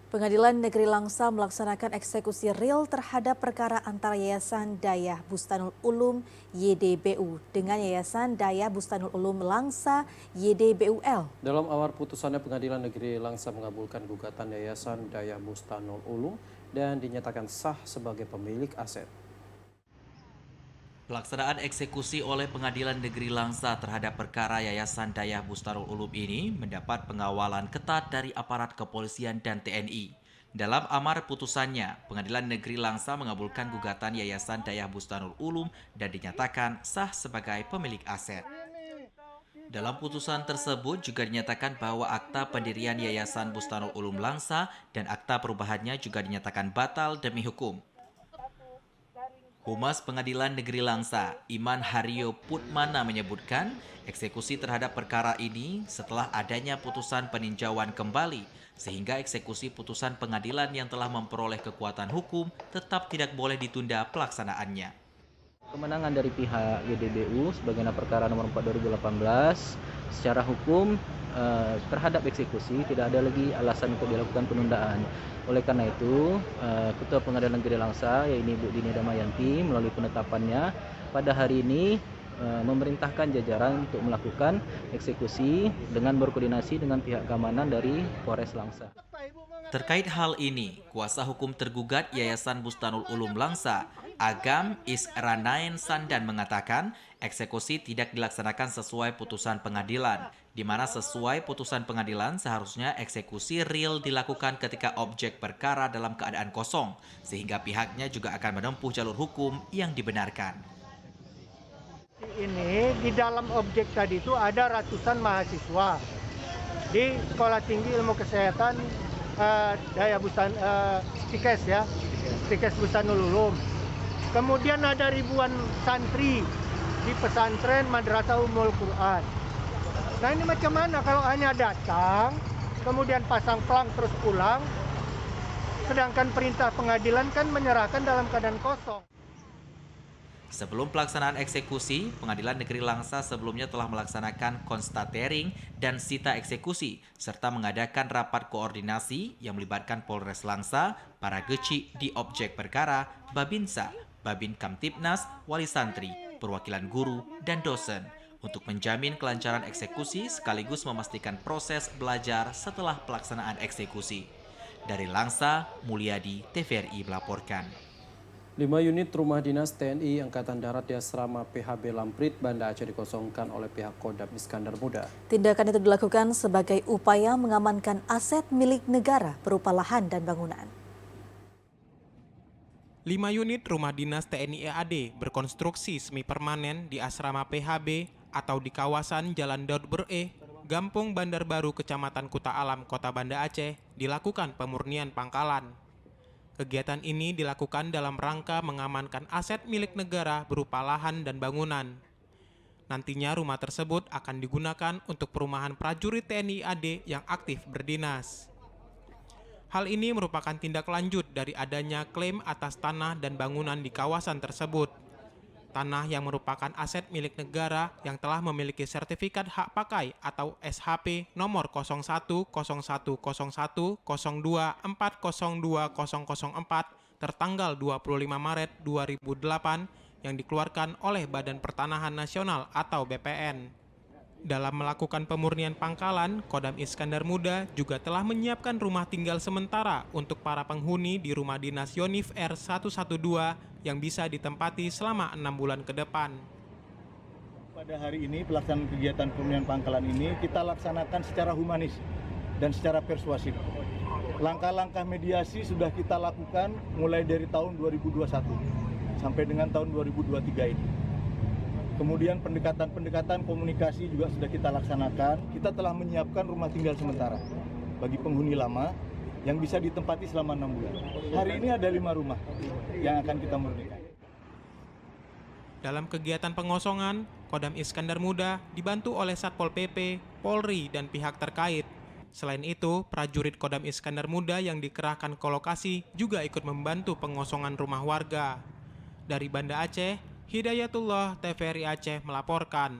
Pengadilan Negeri Langsa melaksanakan eksekusi real terhadap perkara antara Yayasan Dayah Bustanul Ulum YDBU dengan Yayasan Dayah Bustanul Ulum Langsa YDBUL. Dalam amar putusannya, Pengadilan Negeri Langsa mengabulkan gugatan Yayasan Dayah Bustanul Ulum dan dinyatakan sah sebagai pemilik aset. Pelaksanaan eksekusi oleh Pengadilan Negeri Langsa terhadap perkara Yayasan Dayah Bustanul Ulum ini mendapat pengawalan ketat dari aparat kepolisian dan TNI. Dalam amar putusannya, Pengadilan Negeri Langsa mengabulkan gugatan Yayasan Dayah Bustanul Ulum dan dinyatakan sah sebagai pemilik aset. Dalam putusan tersebut juga dinyatakan bahwa akta pendirian Yayasan Bustanul Ulum Langsa dan akta perubahannya juga dinyatakan batal demi hukum. Humas Pengadilan Negeri Langsa, Iman Haryo Putmana menyebutkan eksekusi terhadap perkara ini setelah adanya putusan peninjauan kembali, sehingga eksekusi putusan pengadilan yang telah memperoleh kekuatan hukum tetap tidak boleh ditunda pelaksanaannya. Kemenangan dari pihak YDBU sebagaimana perkara nomor 4 2018 secara hukum terhadap eksekusi tidak ada lagi alasan untuk dilakukan penundaan. Oleh karena itu, Ketua Pengadilan Negeri Langsa, yaitu Ibu Dini Damayanti, melalui penetapannya pada hari ini memerintahkan jajaran untuk melakukan eksekusi dengan berkoordinasi dengan pihak keamanan dari Polres Langsa. Terkait hal ini, kuasa hukum tergugat Yayasan Bustanul Ulum Langsa, Agam Isranaen Sandan mengatakan eksekusi tidak dilaksanakan sesuai putusan pengadilan, di mana sesuai putusan pengadilan seharusnya eksekusi real dilakukan ketika objek perkara dalam keadaan kosong, sehingga pihaknya juga akan menempuh jalur hukum yang dibenarkan. Ini di dalam objek tadi itu ada ratusan mahasiswa di Sekolah Tinggi Ilmu Kesehatan Stikes Bustanul Ulum. Kemudian ada ribuan santri di pesantren Madrasah Ummul Quran. Nah ini macam mana kalau hanya datang, kemudian pasang pelang terus pulang, sedangkan perintah pengadilan kan menyerahkan dalam keadaan kosong. Sebelum pelaksanaan eksekusi, Pengadilan Negeri Langsa sebelumnya telah melaksanakan konstatering dan sita eksekusi, serta mengadakan rapat koordinasi yang melibatkan Polres Langsa, para geci di objek perkara, Babinsa, Babin Kamtibnas, wali santri, perwakilan guru, dan dosen, untuk menjamin kelancaran eksekusi sekaligus memastikan proses belajar setelah pelaksanaan eksekusi. Dari Langsa, Mulyadi, TVRI melaporkan. 5 unit rumah dinas TNI Angkatan Darat di asrama PHB Lamprit, Banda Aceh dikosongkan oleh pihak Kodam Iskandar Muda. Tindakan itu dilakukan sebagai upaya mengamankan aset milik negara berupa lahan dan bangunan. 5 unit rumah dinas TNI AD berkonstruksi semi permanen di asrama PHB atau di kawasan Jalan Daud Ber-E, Gampung Bandar Baru, Kecamatan Kuta Alam, Kota Banda Aceh, dilakukan pemurnian pangkalan. Kegiatan ini dilakukan dalam rangka mengamankan aset milik negara berupa lahan dan bangunan. Nantinya rumah tersebut akan digunakan untuk perumahan prajurit TNI AD yang aktif berdinas. Hal ini merupakan tindak lanjut dari adanya klaim atas tanah dan bangunan di kawasan tersebut. Tanah yang merupakan aset milik negara yang telah memiliki sertifikat hak pakai atau SHP nomor 01.01.01.02.402004 tertanggal 25 Maret 2008 yang dikeluarkan oleh Badan Pertanahan Nasional atau BPN. Dalam melakukan pemurnian pangkalan, Kodam Iskandar Muda juga telah menyiapkan rumah tinggal sementara untuk para penghuni di rumah dinas Yonif R112 yang bisa ditempati selama 6 bulan ke depan. Pada hari ini pelaksanaan kegiatan pemurnian pangkalan ini kita laksanakan secara humanis dan secara persuasif. Langkah-langkah mediasi sudah kita lakukan mulai dari tahun 2021 sampai dengan tahun 2023 ini. Kemudian pendekatan komunikasi juga sudah kita laksanakan. Kita telah menyiapkan rumah tinggal sementara bagi penghuni lama yang bisa ditempati selama 6 bulan. Hari ini ada 5 rumah yang akan kita murnikan. Dalam kegiatan pengosongan, Kodam Iskandar Muda dibantu oleh Satpol PP, Polri, dan pihak terkait. Selain itu, prajurit Kodam Iskandar Muda yang dikerahkan ke lokasi juga ikut membantu pengosongan rumah warga. Dari Banda Aceh, Hidayatullah, TVRI Aceh melaporkan.